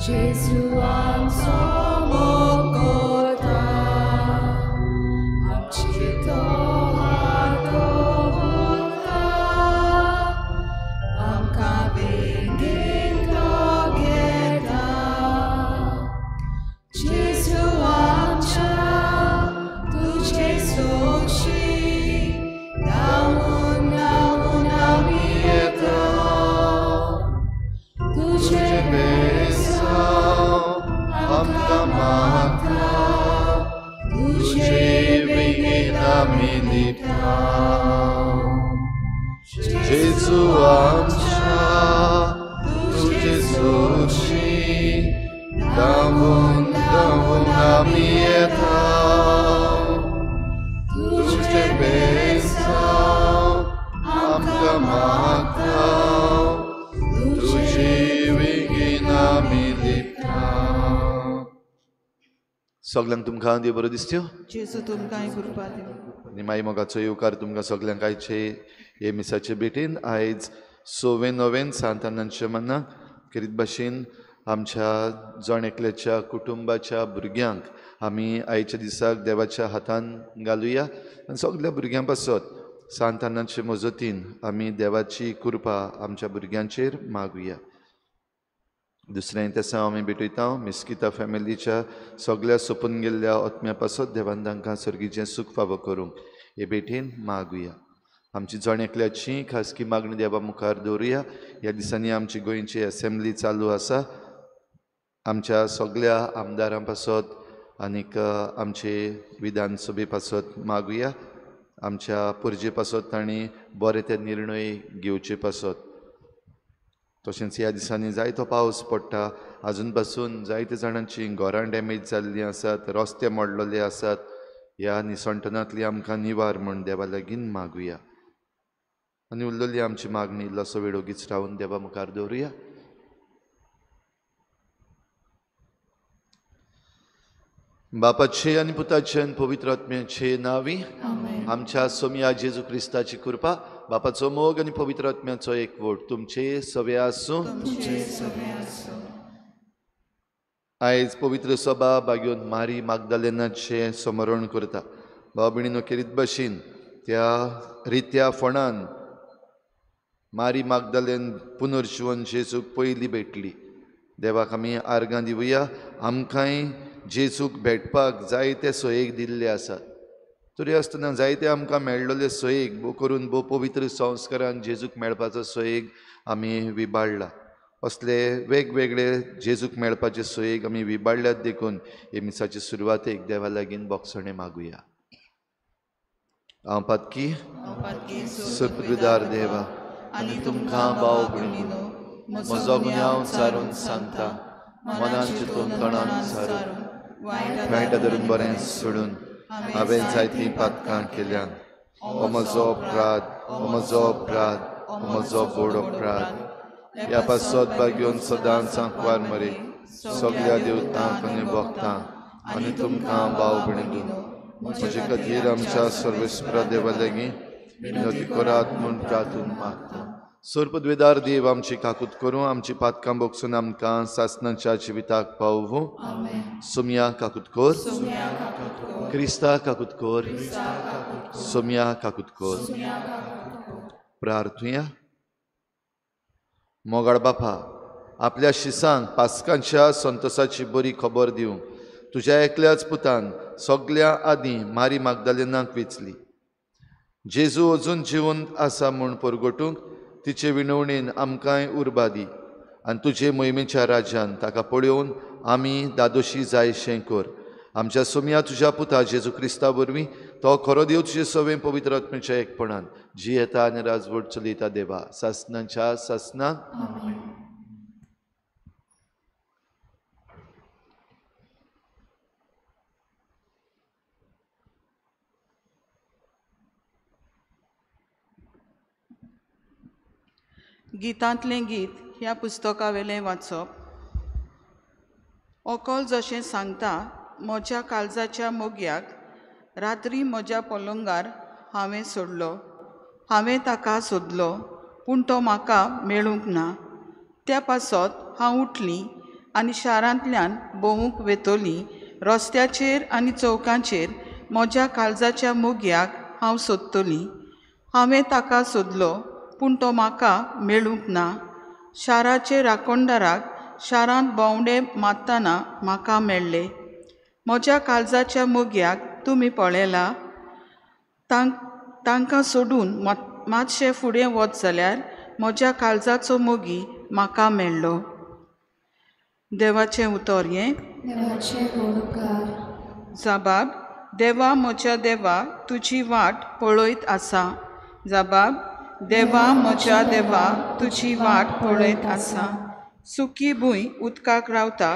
Jesu amso mogota amchito adota amkabingin togeda Jesu amcha tujhe soshi namun amieta tujhe Amka tujhe vegina milita Jesu amcha tujhe soshi davun amieta tujhe besa amka tujhe vegina milita सगळ्यांक तुमकां देव बरो दिसत्यो जेजू तुमकां कृपा दिवं आनी मागीर मोगाचो येवकार तुमकां सगळ्यांक आयचे हे मिसाचे भेटेन आयज 6 सांत आनंदच्या मनाक करीत भाशेन आमच्या जण एकल्याच्या कुटुंबाच्या भुरग्यांक आमी आयच्या दिसाक देवाच्या हातान घालुया आनी सगळ्या भुरग्यां पासत सांत आनंदचे मजतीन आमी देवाची कृपा आमच्या भुरग्यांचेर मागुया दुसरें तें आमी भेटयता मिस्किता फॅमिलीच्या सगळ्या सोपून गेल्ल्या आत्म्या पासत देवान तांकां सर्गीचें सूख फावो करूंक हे भेटेन मागुया आमची जण एकल्याची खासगी मागणी देवा मुखार दवरुया ह्या दिसांनी आमची गोंयची असेंब्ली चालू आसा आमच्या सगळ्या आमदारां पासत आनीक आमचे विधानसभे पासत मागुया आमच्या पुर्जे पासत तांणी बरे ते निर्णय घेवचे पासत तशेंच ह्या दिसांनी जायतो पावस पडटा आजून पासून जायते जाणांची घरां डॅमेज जाल्लीं आसात रस्ते मोडलेले आसात ह्या निसंटनांतली आमकां निवार म्हूण देवा लागीं मागुया आनी उरलेली आमची मागणी इल्लोसो वेळ ओगीच रावन देवा मुखार दवरुया बापाचे आनी पुताचे आनी पवित्र आत्म्याचे नांवी आमच्या सोम्या जेजू क्रिस्ताची कृपा बापाचो मोग आनी पवित्र आत्म्याचो एकवट तुमचे सवे आसूं आयज पवित्र सभा बागेवन मारी मागदलेनाचे समरण करता भाव भयणीनो करीत भाशेन त्या रित्या फोंडान मारी मागदलेन पुनर्जीवन जेजूक पयली भेटली देवाक आमी आर्गां दिवया आमकांय जेजूक भेटपाक जायते सोयेक दिल्ले आसात तरी आसतना जायते आमकां मेळ्ळले सोयेक भोव करून भोव पवित्र संस्कारान जेजूक मेळपाचो सोयेक आमी विबाडला असले वेगवेगळे जेजूक मेळपाचे सोयेक आमी विबाडल्यात देखून हे मिसाचे सुरवातेक देवा लागीं बोगसणे मागुया हांव पातकी सुपदार देवा आनी तुमकां भाव भयणीनो म्हजो गुन्यांव चारून सांगता मनान चिंतून तोंडान सारून वायट धरून बरें सोडून हांवें जायतीं पातकां केल्यान हो म्हजो अपराध हो म्हजो अपराध हो म्हजो बोड अपराध ह्या पासत बागेवन सदांच सांकवार मरे सगळ्या देवतांक आनी भक्तांक आनी तुमकां भाव भयणीनो म्हजे खातीर आमच्या सर्वेस्परा देवा लागीं विनोदी करात म्हूण प्रार्थून मागता सर्पद्वेदार देव आमची काकूत करूं आमची पातकां बोगसून आमकां सासणाच्या जिविताक पावूं सोम्या काकूत कोर क्रिस्ता काकूत कोर सोम्या काकूत कोर प्रार्थुया मोगाळ बापा आपल्या शिसांक पास्कांच्या संतोसाची बरी खबर दिवंक तुज्या एकल्याच पुतान सगळ्या आदीं मारी मागदलेनाक वेचली जेजू अजून जिवंत आसा म्हूण परगटूंक तिचे विणवणेन आमकांय उर्बा दी आनी तुजे मोहिमेच्या राज्यान ताका पळोवन आमी दादोशी जायशें कर आमच्या सोम्या तुज्या पुता जेजू क्रिस्ता वरवीं तो खरो देव तुजे सवें पवित्र आत्म्याच्या एकपणान जी येता आनी राजवट चलयता देवा सासणांच्या सासणाक गितांतलें गीत ह्या पुस्तका वेलें वाचप ओकोल जशें सांगता म्हज्या काळजाच्या मोग्याक रात्री म्हज्या पलंगार हांवें सोडलो हांवें ताका सोदलो पूण तो म्हाका मेळूंक ना. त्या पासत हांव उठलीं आनी शारांतल्यान भोवूंक वेतोलीं. रस्त्याचेर आनी चौकांचेर म्हज्या काळजाच्या मोग्याक हांव सोदतलीं. हांवें ताका सोदलो, पूण तो म्हाका मेळूंक ना. शाराचे राखणदाराक शारांत भोंवडे मारतना म्हाका मेळ्ळे. म्हज्या काळजाच्या मोग्याक तुमी पळयला. तांकां सोडून मातशें फुडें वच जाल्यार म्हज्या काळजाचो मोगी म्हाका मेळ्ळो. देवाचें उतर हें. जबाब: देवा म्हज्या देवा, तुजी वाट पळयत आसा. जबाब: देवा म्हज्या देवा, तुजी वाट पळयत आसा. सुकी भूंय उदकाक रावता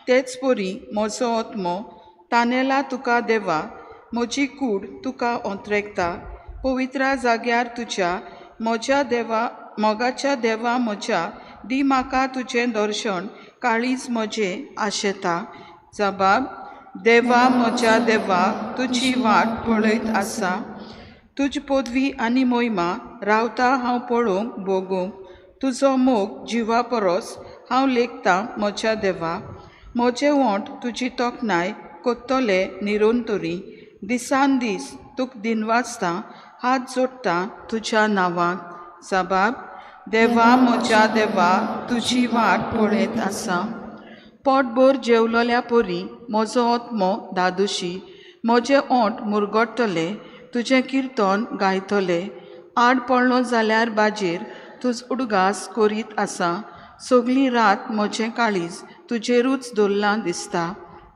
तेच परी म्हजो आत्मो तानेला तुका देवा. म्हजी कूड तुका ओंत्रेकता. पवित्र जाग्यार तुज्या म्हज्या देवा, मोगाच्या देवा म्हज्या, दी म्हाका तुजें दर्शन. काळीज म्हजें आशेता. जबाब: देवा म्हज्या देवा, तुजी वाट पळयत आसा. तुज पदवी आनी मोहिमा रावता हांव पळोवंक भोगूंक. तुजो मोग जिवा परस हांव लेखतां म्हज्या देवा. म्हजें ओंठ तुजी तोखणाय कोत्तोले निरोंतरी. दिसान दीस तुक दिनवासतां, हात जोडटां तुज्या नांवाक. जबाब: देवा म्हज्या देवा, तुजी वाट पळयत आसा. पोटभर जेवलोल्या परी म्हजो आत्मो दादोशी. म्हजे ओंठ मुरगडटले, तुजें किर्तन गायतले. आड पडलो जाल्यार बाजेर तुज उडगास करीत आसा. सगळी रात म्हजें काळीज तुजेरूच दवरलां दिसता.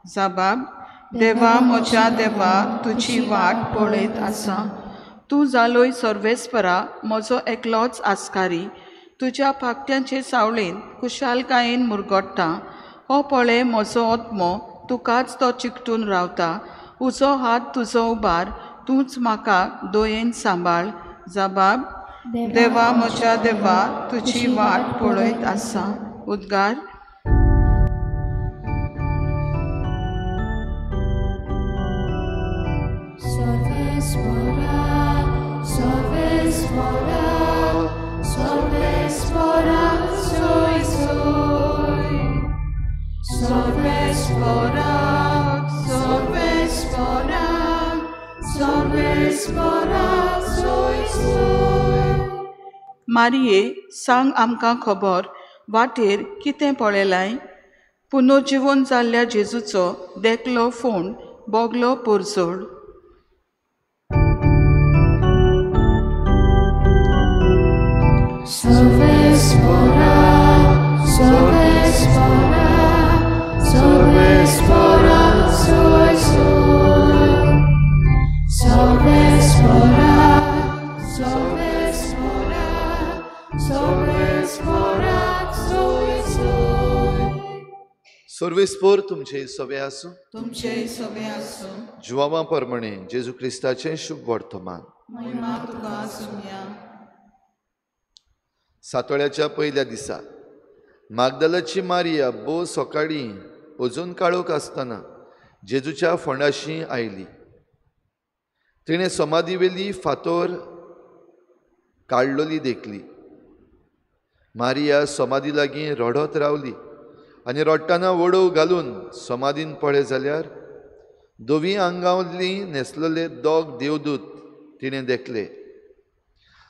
जबाब: देवा म्हज्या देवा, तुजी वाट पळयत आसा. तूं जालोय सर्वेस्परा म्हजो एकलोच आस्कारी. तुज्या पाक्त्यांचे सावळेन कुशालकायेन मुरगडटा. हो पळय म्हजो आत्मो तुकाच तो चिकटून रावता. उजो हात तुजो उबार, तूंच म्हाका दोयेन सांबाळ. जबाब: देवा म्हज्या देवा, तुजी वाट पळयत आसा. उद्गार. मारिये, सांग आमकां खबर, वाटेर कितें पळयलाय? पुनर्जिवन जाल्ल्या जेजूचो देखलो फोंड बोगलो पोरजोड. सर्वेस्पोर तुमचे सवे आसूं. तुमचे सवे आसूं. जुवावा परमणे जेजू क्रिस्ताचें शुभ वर्तमान. महिमा तुका सुम्या. सातोळ्याच्या पयल्या दिसा मागदलाची मारिया बो सकाळीं अजून काळोख आसतना जेजूच्या फोंडाशी आयली. तिणें समाधी वेली फातर काडलोली देखली. मारिया समाधी लागीं रडत रावली आनी रडटना वडो घालून समाधीन पळय जाल्यार दोवी आंगावली न्हेसलेले दोग देवदूत तिणें देखले.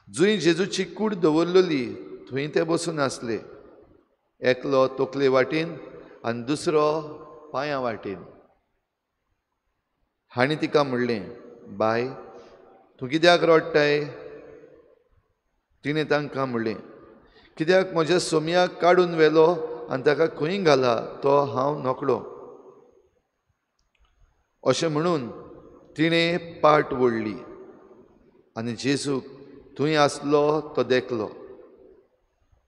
जुंय जेजूची कूड दवरलेली थंय ते बसून आसले, एकलो तकले वाटेन आनी दुसरो पांयां वाटेन. हांणी तिका म्हणलें, बाय, तूं कित्याक रडटाय? तिणें तांकां म्हणलें, कित्याक म्हज्या सोमयाक काडून व्हेलो आनी ताका खंय घाला तो हांव नकळो. अशें म्हणून तिणें पाट ओडली आनी जेजूक थंय आसलो तो देखलो.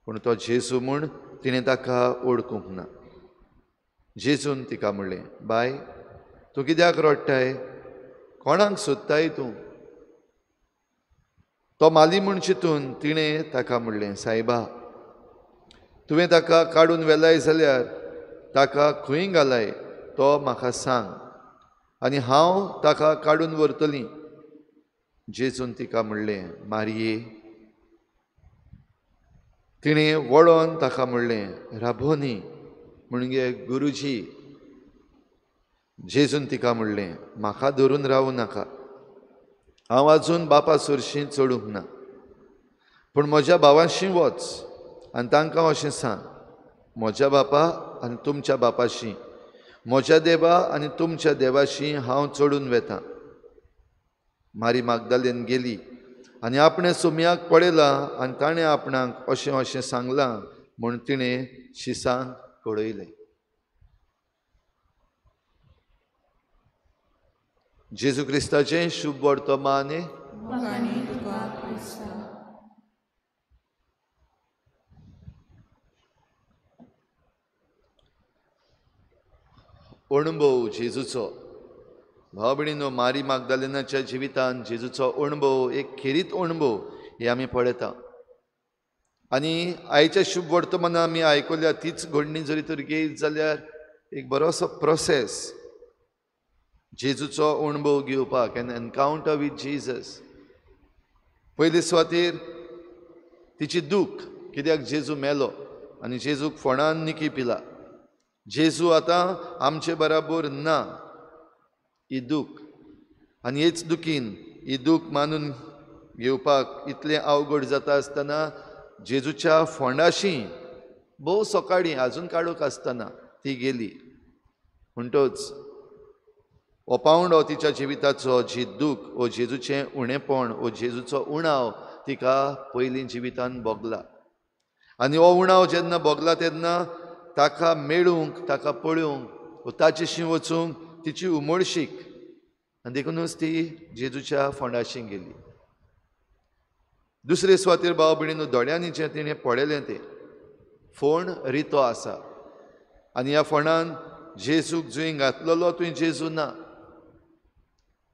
पूण तो जेजू म्हूण तिणें ताका ओळखूंक ना. जेजून तिका म्हणलें, बाय, तूं कित्याक रडटाय? कोणाक सोदताय तूं? तो माली म्हूण चिंतून तिणें ताका म्हणलें, सायबा, तुवें ताका काडून व्हेलाय जाल्यार ताका खंय घालाय तो म्हाका सांग आनी हांव ताका काडून व्हरतलीं. जेजून तिका म्हणलें, मारिये. तिणें वळोन ताका म्हणलें राबोनी म्हणजे गुरुजी. जेजून तिका म्हणलें म्हाका धरून रावूं नाका, हांव आजून बापा सुरशीं चडूंक ना, पूण म्हज्या भावांशी वच आनी तांकां अशें सांग, म्हज्या बापा आनी तुमच्या बापाशी, म्हज्या देवा आनी तुमच्या देवाशी हांव चडून वेतां. मारी मागदालेन गेली आनी आपणे सुमयाक पळयलां आनी ताणें आपणाक अशें अशें सांगलां म्हूण तिणें शिसांक कळयलें. जेजू क्रिस्ताचें शुभ वर्तमान. अणभव जेजूचो. भाव भयणीनो, मारी मागदालेनाच्या जिवितांत जेजूचो अणभव एक खेरीत अणभव हे आमी पळयता. आनी आयच्या शुभ वर्तमानां आमी आयकल्या तीच घडणी जरी तर घेयत जाल्यार एक बरोसो प्रोसेस जेजूचो अणभव घेवपाक, एन एनकावंटर वीथ जेजस. पयले सुवातेर तिची दूख, कित्याक जेजू मेलो आनी जेजूक फोंडान निकी पिला. जेजू आतां आमचे बराबर ना, ही दूख. आनी हेच दुखीन ही दूख मानून घेवपाक इतलें अवघड जाता आसतना जेजूच्या फोंडाशी भोव सकाळीं आजून काडूक आसतना ती गेली. म्हणटच हो पावंडो तिच्या जिविताचो, जी दूख वो जेजूचें उणेपण वो जेजूचो उणाव तिका पयलीं जिवितांत भोगला. आनी हो उणाव जेन्ना भोगला तेन्ना ताका मेळूंक, ताका पळोवंक, ताचेशी वचूंक तिची उमळशीक, आनी देखूनच ती जेजूच्या फोंडाशी गेली. दुसरे सुवातेर भाव भयणीनो, दोळ्यांनी जें तिणें पळयलें तें फोंड रितो आसा आनी ह्या फोंडान जेजूक जुंय घातलेलो थंय जेजू ना.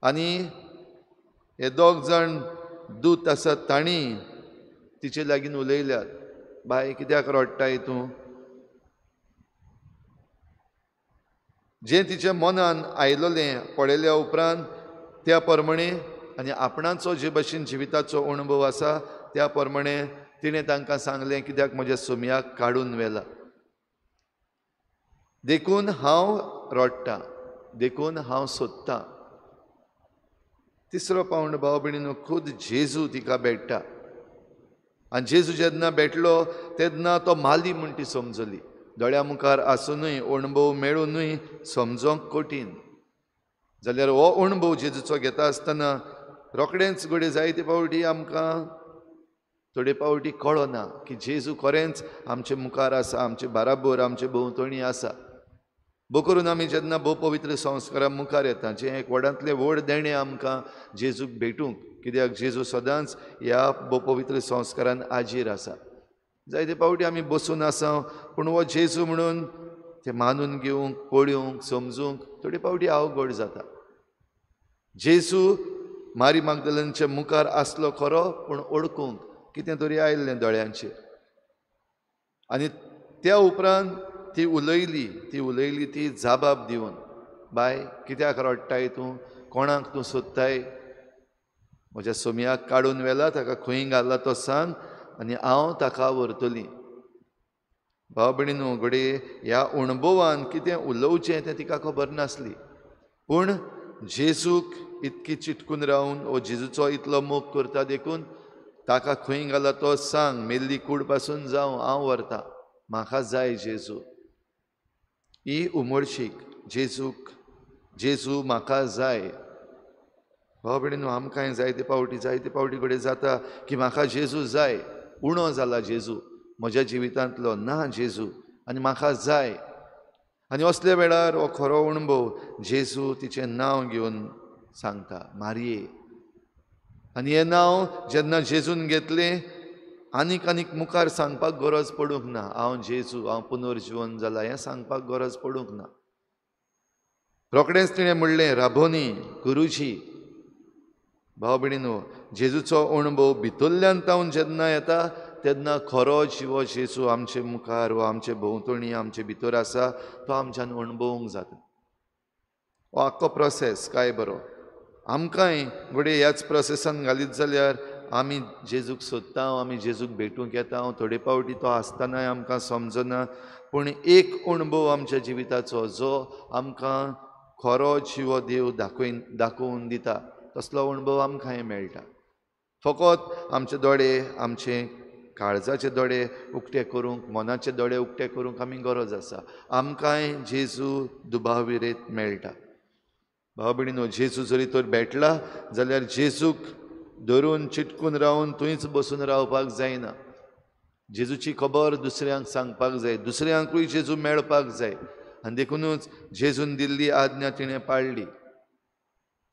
आनी हे दोग जाण दूत आसात तांणी तिचे लागीं उलयल्यात, बाय कित्याक रडटाय तूं? जें तिच्या मनान आयलोलें पळयल्या उपरांत त्या प्रमाणे आनी आपणाचो जे भशेन जिविताचो अणभव आसा त्या प्रमाणे तिणें तांकां सांगलें, कित्याक म्हज्या सुमयाक काडून व्हेला. देखून हांव रडटां, देखून हांव सोदतां. तिसरो पावंड भाव भयणीनो, खूद जेजू तिका भेटटा. आनी जेजू जेन्ना भेटलो तेन्ना तो माली म्हूण ती समजली. दोळ्या मुखार आसुनूय, अणभव मेळूनय समजोंक कठीण. जाल्यार हो अणभव जेजूचो घेता आसतना रोखडेंच घडये जायते पावटी आमकां थोडे पावटी कळना की जेजू खरेंच आमचे मुखार आसा, आमचे बाराबर, आमचे भोंवतणी आसा. भोव करून आमी जेन्ना भोव पवित्र संस्कारा मुखार येता, जें एक व्हडांतलें व्हड देणें आमकां जेजूक भेटूंक, कित्याक जेजू सदांच ह्या भोव पवित्र संस्कारान हाजीर आसा. जायते पावटी आमी बसून आसा, पूण हो जेजू म्हणून तें मानून घेवंक, पळोवंक, समजूंक थोडे पावटी अवघड जाता. जेजू मारी मागदलेनाच्या मुखार आसलो खरो, पूण ओळखूंक कितें तरी आयिल्लें दोळ्यांचेर. आनी त्या उपरांत ती उलयली ती जाबाब दिवन, बाय कित्याक रडटाय तूं? कोणाक तूं सोदताय? म्हज्या सुमयाक काडून व्हेला, ताका खंय घाला तो सांग आनी हांव ताका व्हरतलीं. भाव भयणीनो, घडये ह्या अणभवान कितें उलोवचें तें तिका खबर नासली, पूण जेजूक इतकी चिटकून रावन हो जेजूचो इतलो मोग करता देखून ताका खंय घाला तो सांग, मेल्ली कूड पासून जावं हांव व्हरतां, म्हाका जाय जेजू. ही उमळशीक, जेजू म्हाका जाय. भाव भयणीनो, आमकांय जायते पावटी घडये जाता की म्हाका जेजू जाय, उणो जाला जेजू म्हज्या जिवितांतलो, ना जेजू आनी म्हाका जाय. आनी असल्या वेळार हो खरो अणभव जेजू तिचें नांव घेवन सांगता, मारये. आनी हें नांव जेन्ना जेजून घेतलें आनीक मुखार सांगपाक गरज पडूंक ना, हांव जेजू, हांव पुनर्जीवन जाला, हें सांगपाक गरज पडूंक ना. रोखडेंच तिणें म्हणलें राबोनी, गुरुजी. भाव भयणीनो, जेजूचो अणभव भितरल्यान तावन जेन्ना येता तेन्ना खरो जिवो जेजू आमचे मुखार वा आमचे भोंवतणी आमचे भितर आसा तो आमच्यान अणभवूंक जाता. हो आख्खो प्रोसेस काय बरो. आमकांय घडये ह्याच प्रोसेसान घालीत जाल्यार आमी जेजूक सोदता आमी जेजूक भेटूंक येता थोडे फावटी तो आसतनाय आमकां समजना पूण एक अणभव आमच्या जिविताचो जो आमकां खरो जिवो देव दाखोवन दिता तसलो अणभव आमकांय मेळटा फकत आमचे दोळे आमचे काळजाचे दोळे उक्ते करूंक मनाचे दोळे उक्ते करूंक आमी गरज आसा आमकांय जेजू दुबाविरेत मेळटा भाव भयणीनो जेजू जरी तर भेटला जाल्यार जेजूक धरून चिटकून रावन थंयच बसून रावपाक जायना जेजूची खबर दुसऱ्यांक सांगपाक जाय दुसऱ्यांकूय जेजू मेळपाक जाय आनी देखूनच जेजून दिल्ली आज्ञा तिणें पाळली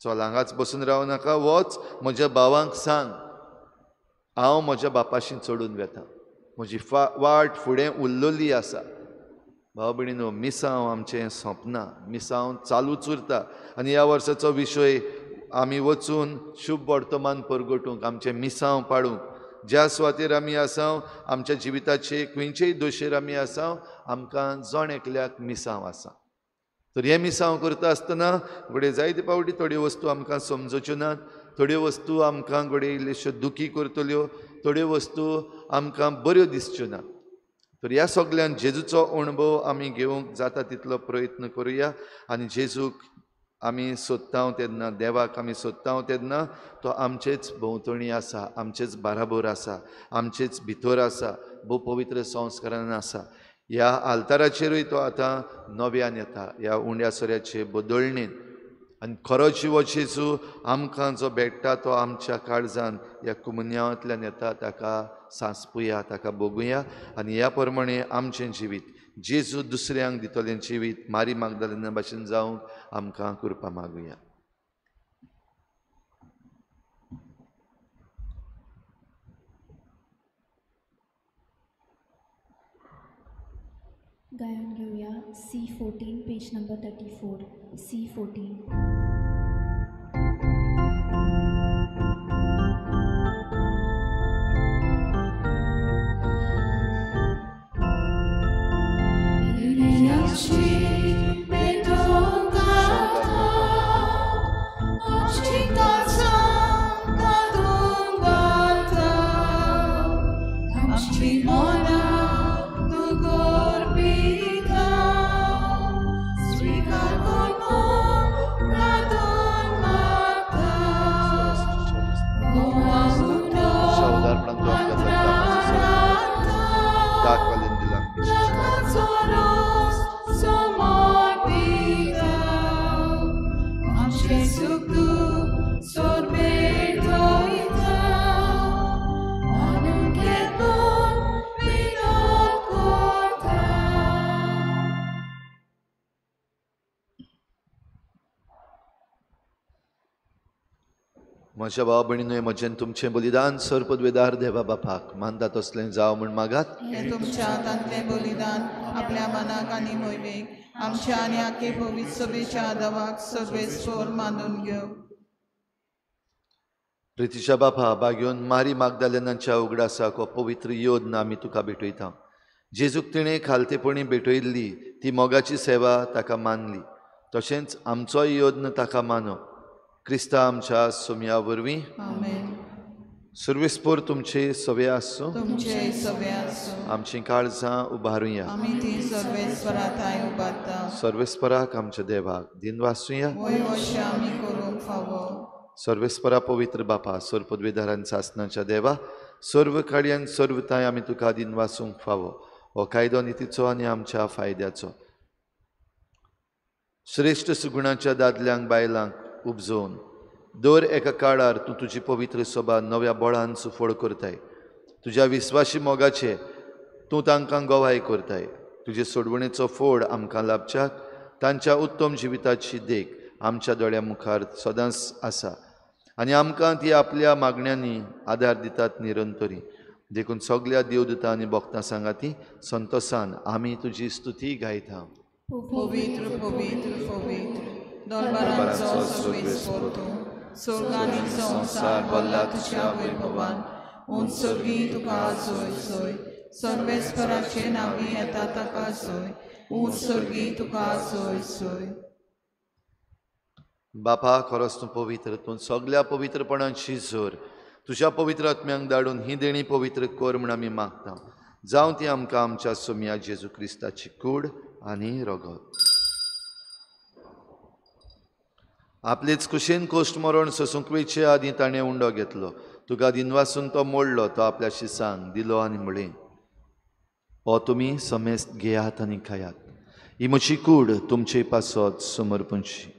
चल हांगाच बसून राव नाका वच म्हज्या भावांक सांग हांव म्हज्या बापाशी चडून वेता म्हजी वाट फुडें उरलेली आसा भाव भयणीनो मिसांव आमचें सोंपना मिसांव चालूच उरता आनी ह्या वर्साचो विशय आमी वचून शुभ वर्तमान परगटूंक आमचें मिसांव पाळूंक ज्या सुवातेर आमी आसाव आमच्या जिविताचे खंयचेय दोशेर आमी आसाव आमकां जण एकल्याक मिसांव आसा तर हे मिसांव करता आसतना घडये जायते फावटी थोड्यो वस्तू आमकां समजच्यो नात थोड्यो वस्तू आमकां घडये इल्ल्योश्यो दुखी करतल्यो थोड्यो वस्तू आमकां बऱ्यो दिसच्यो ना तर ह्या सगळ्यान जेजूचो अणभव आमी घेवंक जाता तितलो प्रयत्न करुया आनी जेजूक आमी सोदता तेन्ना देवाक आमी सोदता तेन्ना तो आमचेच भोंवतणी आसा आमचेच बाराबर आसा आमचेच भितर आसा भोव पवित्र संस्कारान आसा ह्या आल्ताराचेरूय तो आतां नव्यान येता ह्या उंड्या सोऱ्याचे बदळणेन आनी खरो जिवो जेजू आमकां जो भेटता तो आमच्या काळजान ह्या कुमन्यांतल्यान येता ताका सांसपुया ताका भोगुया आनी ह्या प्रमाणे आमचें जिवीत जेजू दुसऱ्यांक दितलें जिवीत मारी मागदलेना भाशेन जावंक आमकां कृपा मागुया गायन घेऊया C14 पेज नंबर 34 C14 म्हज्या भाव भयणीनो म्हजें तुमचें बलिदान सर्पद्वेदार देवा बापाक मानता तसलें जाव म्हूण मागात हे तुमच्या हातांतलें बलिदान आपल्या मनाक आनी मोयवेक आमच्या आनी आखे पवित्र सभेच्या आदावाक सर्वेस्वर मानून घेव प्रितीच्या बापा बागेवन मारी मागदालेनाच्या उगडासाक हो पवित्र योद्न आमी तुका भेटयता जेजूक तिणें खालतेपणी भेटयल्ली ती मोगाची सेवा ताका मानली तशेंच आमचोय योद्न ताका मानो क्रिस्ता आमच्या सोम्या वरवीं आमेन सर्वेस्पर तुमचे सवे आसूं तुमचे सवे आसूं आमचीं काळजां उबारुया आमी ती सर्वेस्पराताय उबारता सर्वेस्पराक आमच्या देवाक दिन वासूया वय अशें आमी करूंक फावो सर्वेस्परा पवित्र बापा सर्पद्वेदारान सासनाच्या देवा सर्व काळयान सर्वताय आमी तुका दिन वासूंक फावो हो कायदो नितीचो आनी आमच्या फायद्याचो श्रेष्ठ सुगुणाच्या दादल्यांक बायलांक उपजोवन दर एका काळार तूं तुजी पवित्र सभा नव्या बळान सुफळ करताय तुज्या विस्वाशी मोगाचे तूं तांकां गोवाय करताय तुजे सोडवणेचो फोड आमकां लाभच्याक तांच्या उत्तम जिविताची देख आमच्या दोळ्या मुखार सदांच आसा आनी आमकां ती आपल्या मागण्यांनी आदार दितात निरंतरी देखून सगळ्या देवदूतां आनी भक्तां सांगाती संतोषान आमी तुजी स्तुती गायता पवित्र पवित्र पवित्र दरबारांचो सर्वेस्वर तूं स्वर्गांनी संवसार भरला तुज्या वैभवान उत्सर्गी तुका सोय सोय सर्वेस्पराचे नांवी येता ताका सोय उत्सर्गी तुका सोय सोय बापा खरोच तूं पवित्र तूं सगळ्या पवित्रपणाची जोर तुज्या पवित्र आत्म्यांक धाडून ही देणी पवित्र कर म्हूण आमी मागता. जावं ती आमकां आमच्या सोम्या जेजू क्रिस्ताची कूड आनी रगत. आपलेच कुशेन कोश्ट मरण सोसूंक वेचे आदीं ताणें उंडो घेतलो. तुका दिनवासून तो मोडलो. तो आपल्या शिसांक दिलो आनी म्हळें, हो तुमी समेस्त घेयात आनी खायात. ही म्हजी कूड तुमचे पासत समर्पणची.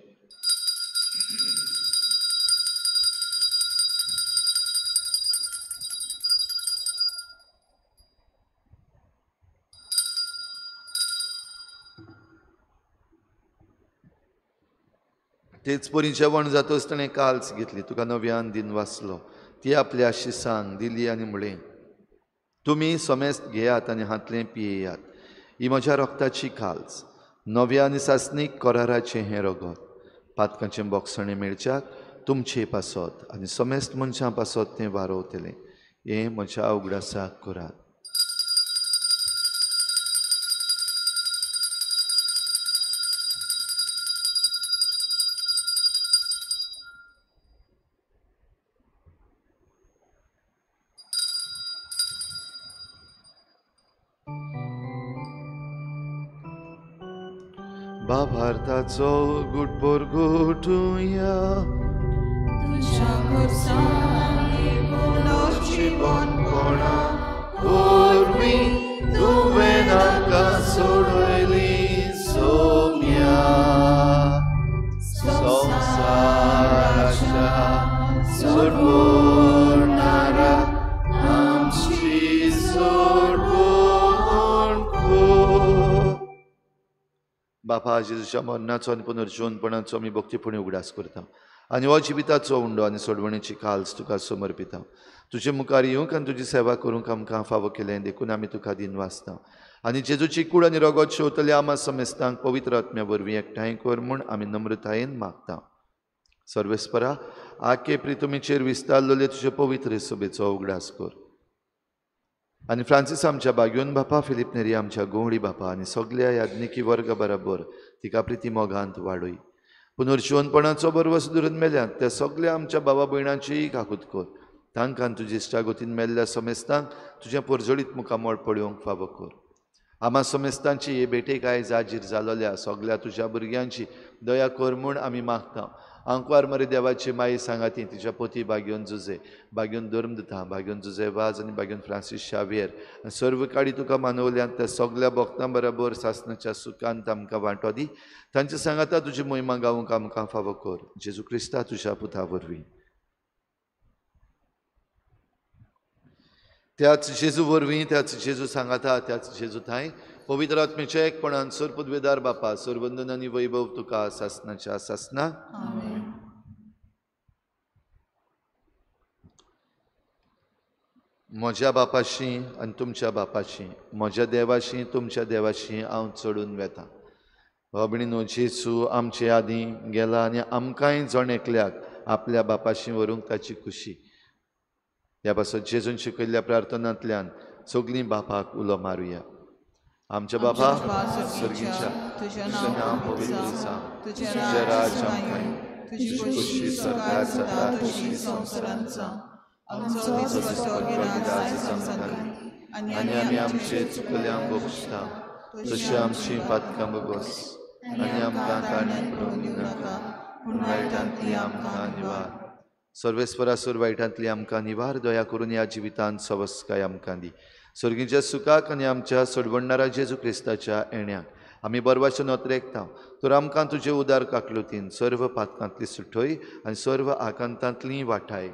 तेच परी जेवण जातच ताणें काल्स घेतली. तुका नव्यान दिन वाचलो. ती आपल्या शिसांक दिली आनी म्हळें, तुमी समेस्त घेयात आनी हातलें पियेयात. ही म्हज्या रोगताची काल्स, नव्या आनी सासणीक कराराचें हें रगत. पातकाचें बोगसणें मेळच्याक तुमचे पासत आनी समेस्त मनशां पासत तें वारोवतलें. हें म्हज्या उगडासाक करात. भावार्थाचो गुटभर घोटुया. तुझ्या खुर्सानी बोलाची बोनपणा कोरवी तुवें आमकां सोडयली सोम्या. संवसाराच्या सोडवणारा आमची सोडवण कर. बापा जेजूच्या मरणाचो आनी पुनर्जीवनपणाचो आमी भक्तीपणी उगडास करता आनी हो जिविताचो उंडो आनी सोडवणेची काल्स तुका समर्पिता. तुजे मुखार येवंक आनी तुजी सेवा करूंक आमकां फावो केलें देखून आमी तुका दिन वाचता. आनी जेजूची कूड आनी रगत शेवतले आमा समेस्तांक पवित्र आत्म्या वरवीं एकठांय कर म्हूण आमी नम्रतायेन मागता. सर्वेस्परा, आखे प्रितुमेचेर विस्तारलेले तुजे पवित्र सभेचो उगडास कर. आनी फ्रांसीस आमच्या बागेवन बापा, फिलीप नेरी आमच्या गोवळी बापा आनी सगळ्या याज्ञिकी वर्ग बरोबर तिका प्रिती मोगांत वाडय. पुनर्जीवनपणाचो बरवस धरून मेल्यांत त्या सगळ्या आमच्या भावा भयणांचीय काकूत कर. तांकां तुजे इश्टागोतीन मेल्ल्या समेस्तांक तुजें परजळीत मुखामोळ पळोवंक फावो कर. आमा समेस्तांची हे भेटेक आयज हाजीर जालोल्या सगळ्या तुज्या भुरग्यांची दया कर म्हूण आमी मागता. आंकवार मरे देवाची माई सांगाती तिच्या पोती बागेवन जुजे, बागेवन धर्मदता, बागेवन जुजे वाज आनी बागेवन फ्रांसीस शावेर आनी सर्व काडी तुका मानवल्यांत त्या सगळ्या भक्तां बरोबर सासणाच्या सुखांत आमकां वांटो दी. तांच्या सांगाता तुजी मोहिमा गावूंक आमकां फावो कर. जेजू क्रिस्ता तुज्या पुता वरवीं. त्याच जेजू वरवीं, त्याच जेजू सांगाता, त्याच जेजू थंय पवित्र आत्मेच्या एकपणान सरपदवेदार बापा सर्वंदन आनी वैभव तुका सासणाच्या सासना. म्हज्या बापाशी आनी तुमच्या बापाशी, म्हज्या देवाशी तुमच्या देवाशी हांव चडून वेता. भयणीनो, जेजू आमचे आदीं गेला आनी आमकांय जण एकल्याक आपल्या बापाशी व्हरूंक ताची खुशी. ह्या पासत जेजून शिकयल्ल्या प्रार्थनांतल्यान सगळीं बापाक उलो मारुया. आमच्या बापा सर्गीच्या, तुजें नांव पवित्र जावं, तुजें राज आमकां, तुजी खुशी स्वर्गांत जाता तशी संवसारांत जावं. आमचो दिसवस्तो गिराय आयज आमकां दी आनी आमी आमचे चुकल्यांक बक्षिता तशी आमची पातकां बगोस आनी आमकां काणयेंत पडूंक दिवं नाका पूण वायटांतली आमकां निवार. सर्वेस्परा सुर वायटांतली आमकां निवार. दया करून ह्या जिवितांत सवस्काय आमकां दी. सर्गीच्या सुखाक आनी आमच्या सोडवणारा जेजू क्रिस्ताच्या येण्याक आमी बरवाचे नोतरेकता. तर आमकां तुजे उदार काकलुतीन सर्व पातकांतली सुटय आनी सर्व आकांतांतली वाटाय.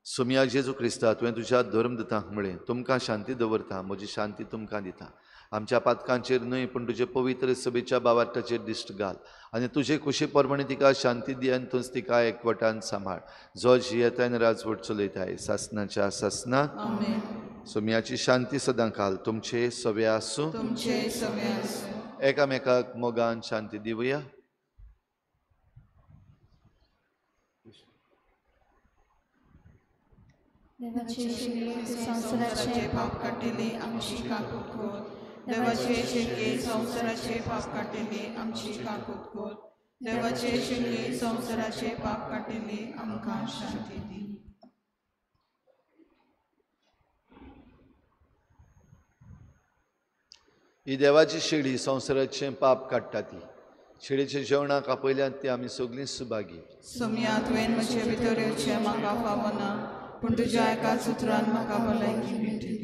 सोम्या जेजू क्रिस्ता, तुवें तुज्या धर्मदतांक म्हळें, तुमकां शांती दवरता, म्हजी शांती तुमकां दिता. आमच्या पातकांचेर न्हय पूण तुजे पवित्र सभेच्या बावार्थाचेर दिश्ट घाल आनी तुजे खुशी परमणे तिका शांती दी आनी तुज तिका एकवटान सांबाळ. जो जियेताय राजवट चलयताय सासणाच्या सासना. सोम्याची शांती सदां काल तुमचे सवे आसूं. एकामेकाक मोगान शांती दिवया. संवसाराचे पाप काटिले आमची काकूत कर. देवाचे शिरके संवसाराचे पाप काटिले आमची काकूत कर. देवाचे शिणे संवसाराचे पाप काटिल्ले आमकां शांती दी. ही देवाची शिडी संवसाराचें पाप काडटा ती. शिडीच्या जेवणाक आपयल्यात ती आमी सगळीं सुभागी. सोम्या तुवें म्हजे भितर येवचें म्हाका फावना, पूण तुज्या एकाच उतरान म्हाका भलायकी मेळटली.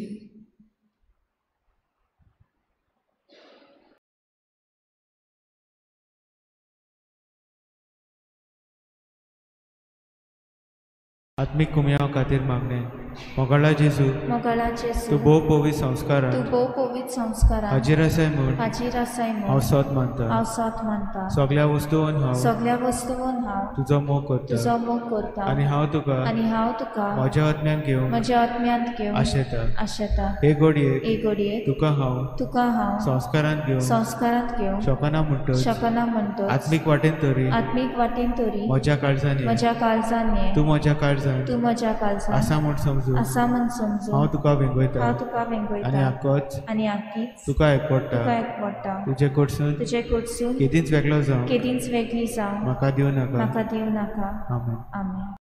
आत्मिक कुमयाव खातीर मागणे. मोगाळा जेजू, मोगाळा जेजू, तूं भोव पवित्र तूं संस्कारांत भोव पवित्र संस्कारांत हाजीर आसाय म्हूण हाजीर आसाय हांव म्हूण सत मानता. हांव सत मानता. सगळ्या वस्तूंत हांव सगळ्या वस्तूंत हांव तुजो मोग करता तुजो मोग करता आनी हांव तुका म्हज्या आत्म्यान घेवंक म्हज्या आत्म्यांत घेवंक आशेता. हे घडयेक एक घडयेक तुका हांव संस्कारांत घेवंक शकना म्हणटच आत्मीक वाटेन तरी म्हज्या काळजांत ये. तूं म्हज्या काळजांत आसा म्हूण समजून हांव तुका वेंगयता आनी आक्कोच तुका एकपडटा. तुजे कडसून केदींच वेगळो जावं म्हाका दिवं नाका. आमेन.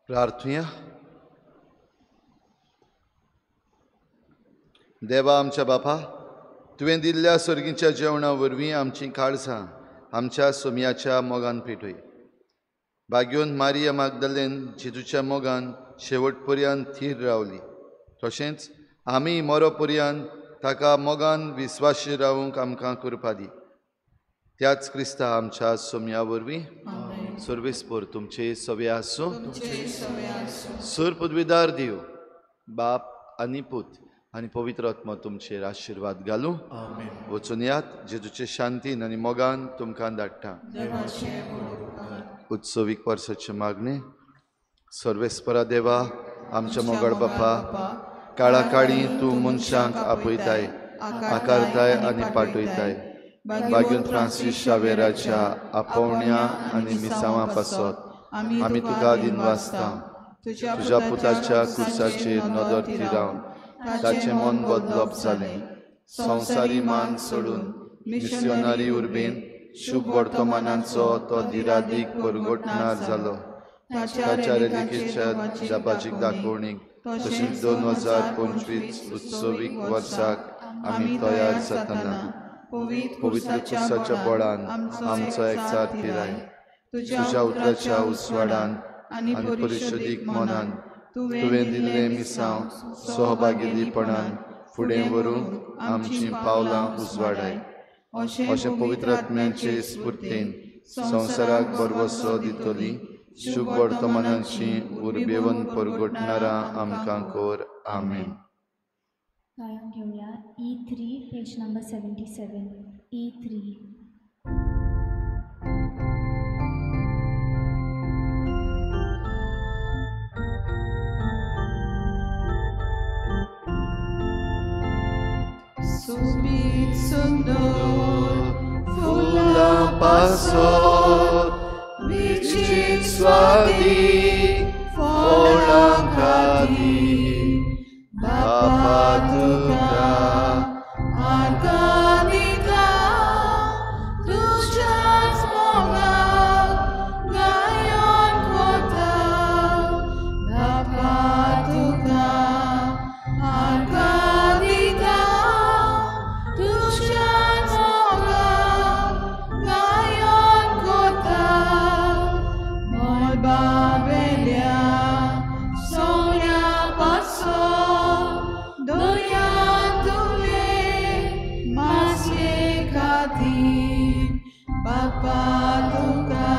प्रार्थुया. देवा आमच्या बापा, तुवें दिल्ल्या सर्गीच्या जेवणा वरवीं आमची काळजां आमच्या सोम्याच्या मोगान पेटय. भाग्योन मारिया मागदलेन जेजूच्या मोगान शेवट पर्यंत थीर रावली, तशेंच आमी मरो पर्यंत ताका मोगान विस्वाशी रावूंक आमकां करपा दी. त्याच क्रिस्ता आमच्या सोम्या वरवीं सर्वेस्पर तुमचे सवे आसूं. सर पदवीदार देव बाप आनी पूत आनी पवित्र आत्मा तुमचेर आशिर्वाद घालूं. वचून यात जेजूचे शांतीन आनी मोगान तुमकां धाडटा. उत्सवीक वर्साचे मागणे. सर्वेस्परा देवा आमच्या मोगळ बापा, काळा काळी तूं मनशांक आपयताय, आकारताय आनी पाटयताय. भाग्यून फ्रांसीस शावेराच्या आपोवण्या आनी मिसावां पासत आमी तुका दिन वाचता. तुज्या पुताच्या कुर्साचेर नदर थिरावन ताचें मन बदलप जालें. संवसारी मान सोडून मिशनरी उर्बेन शुभ वर्तमानाचो तो धिरादीक परगटणार जालो. ताच्या रेलिकेच्या जपाची दाखोवणीक तशेंच 2025 उत्सवीक वर्साक आमी तयार जातना पवित्र कुसाच्या बळान आमचो एकचार केलाय. तुज्या उतराच्या उजवाडान आनी परिशोदीक मनान तुवें दिल्ले मिसांव सहभागिरीपणान फुडें व्हरूंक आमची पावलां उजवाडाय. अशें पवित्र आत्म्याचे स्फूर्तेन संवसाराक बरवसो दितली शुभ वर्तमानाची उर्बेवन परगटणारा आमकां कोर. आमेन. गायन घेऊया E3 page number 77. E3. Subit sundor, Fulla pasor, vicit swadi, folangkadi, Bapa Tuka, Arkanika, Tujas Moga, Gayon Kota, Bapa Tuka, Arkanika, Tujas Moga, Gayon Kota, Molba Belia, Sonia Paso, Doya Tule, Masye Kati, Bapa Tuka.